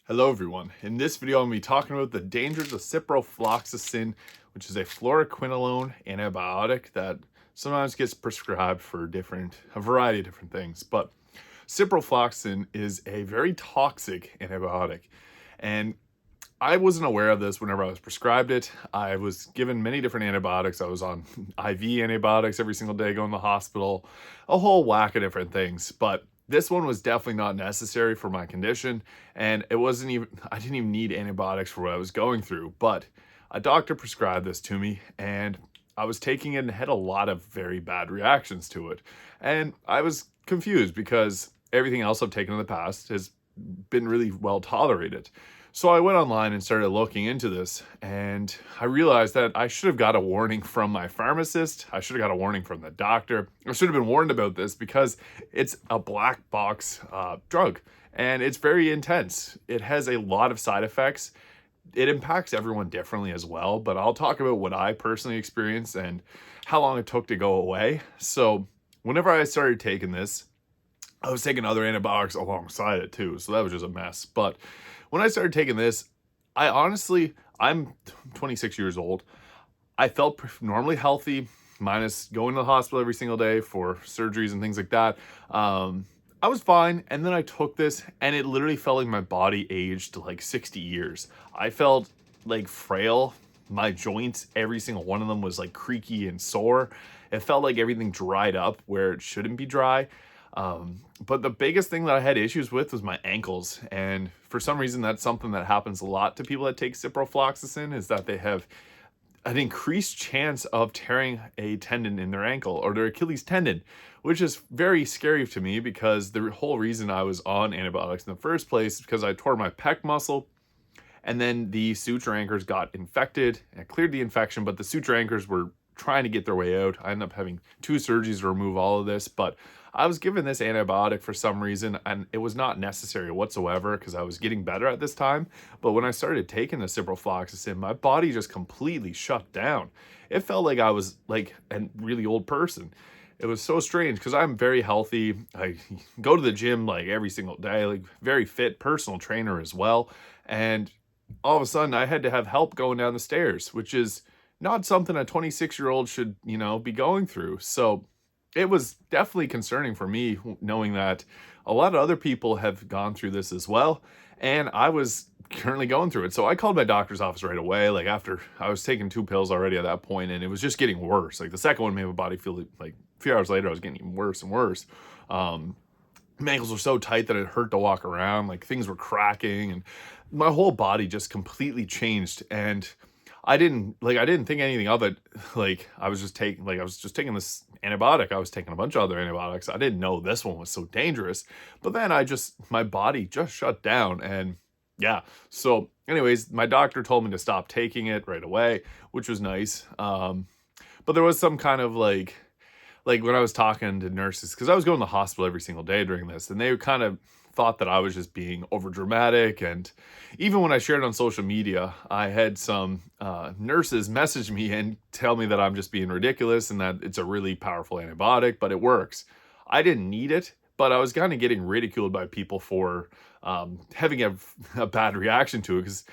Hello everyone. In this video, I'm going to be talking about the dangers of ciprofloxacin, which is a fluoroquinolone antibiotic that sometimes gets prescribed for a variety of different things. But ciprofloxacin is a very toxic antibiotic, and I wasn't aware of this whenever I was prescribed it. I was given many different antibiotics. I was on IV antibiotics every single day, going to the hospital, a whole whack of different things. But this one was definitely not necessary for my condition, and I didn't even need antibiotics for what I was going through. But a doctor prescribed this to me, and I was taking it and had a lot of very bad reactions to it. And I was confused because everything else I've taken in the past has been really well tolerated. So I went online and started looking into this, and I realized that I should have got a warning from my pharmacist. I should have got a warning from the doctor. I should have been warned about this because it's a black box drug, and it's very intense. It has a lot of side effects. It impacts everyone differently as well, but I'll talk about what I personally experienced and how long it took to go away. So whenever I started taking this, I was taking other antibiotics alongside it too, so that was just a mess. But when I started taking this, I'm 26 years old. I felt normally healthy, minus going to the hospital every single day for surgeries and things like that. I was fine, and then I took this, and it literally felt like my body aged to like 60 years. I felt like frail. My joints, every single one of them was like creaky and sore. It felt like everything dried up where it shouldn't be dry. But the biggest thing that I had issues with was my ankles. And for some reason, that's something that happens a lot to people that take ciprofloxacin, is that they have an increased chance of tearing a tendon in their ankle or their Achilles tendon, which is very scary to me because the whole reason I was on antibiotics in the first place is because I tore my pec muscle, and then the suture anchors got infected, and I cleared the infection, but the suture anchors were trying to get their way out. I ended up having 2 surgeries to remove all of this, but I was given this antibiotic for some reason, and it was not necessary whatsoever because I was getting better at this time. But when I started taking the ciprofloxacin, my body just completely shut down. It felt like I was like a really old person. It was so strange because I'm very healthy. I go to the gym like every single day, like very fit, personal trainer as well. And all of a sudden I had to have help going down the stairs, which is not something a 26-year-old should, be going through. So it was definitely concerning for me knowing that a lot of other people have gone through this as well. And I was currently going through it. So I called my doctor's office right away. Like after I was taking 2 pills already at that point, and it was just getting worse. Like the second one made my body feel like a few hours later, I was getting even worse and worse. My ankles were so tight that it hurt to walk around. Like things were cracking, and my whole body just completely changed. And I didn't think anything of it. I was just taking this antibiotic. I was taking a bunch of other antibiotics. I didn't know this one was so dangerous. But then my body just shut down, and yeah. So anyways, my doctor told me to stop taking it right away, which was nice. But there was some kind of like when I was talking to nurses, because I was going to the hospital every single day during this, and they kind of thought that I was just being over dramatic. And even when I shared it on social media, I had some nurses message me and tell me that I'm just being ridiculous and that it's a really powerful antibiotic, but it works. I didn't need it, but I was kind of getting ridiculed by people for having a bad reaction to it, because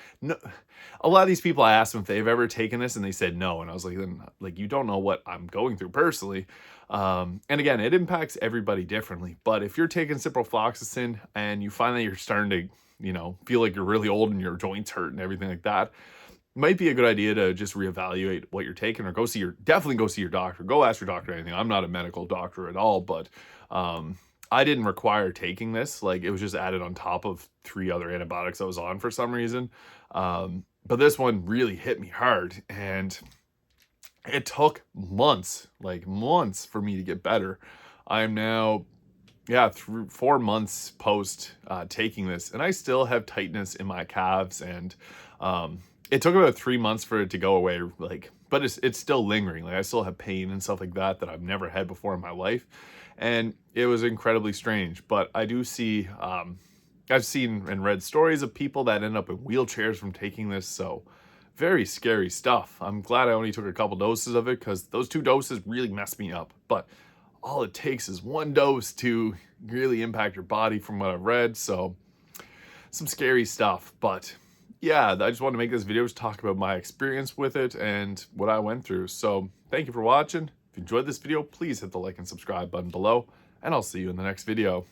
a lot of these people, I asked them if they've ever taken this, and they said no. And I was like, then you don't know what I'm going through personally. And again, it impacts everybody differently. But if you're taking ciprofloxacin and you find that you're starting to, feel like you're really old and your joints hurt and everything like that, it might be a good idea to just reevaluate what you're taking, or definitely go see your doctor. Go ask your doctor anything. I'm not a medical doctor at all, but I didn't require taking this. Like it was just added on top of 3 other antibiotics I was on for some reason. But this one really hit me hard, and it took months for me to get better. I'm now, through 4 months post taking this, and I still have tightness in my calves, and it took about 3 months for it to go away. But it's still lingering. Like I still have pain and stuff like that I've never had before in my life, and it was incredibly strange. But I do see, I've seen and read stories of people that end up in wheelchairs from taking this. So very scary stuff. I'm glad I only took a couple doses of it, because those 2 doses really messed me up. But all it takes is 1 dose to really impact your body, from what I've read. So some scary stuff. But yeah, I just wanted to make this video to talk about my experience with it and what I went through. So thank you for watching. If you enjoyed this video, please hit the like and subscribe button below, and I'll see you in the next video.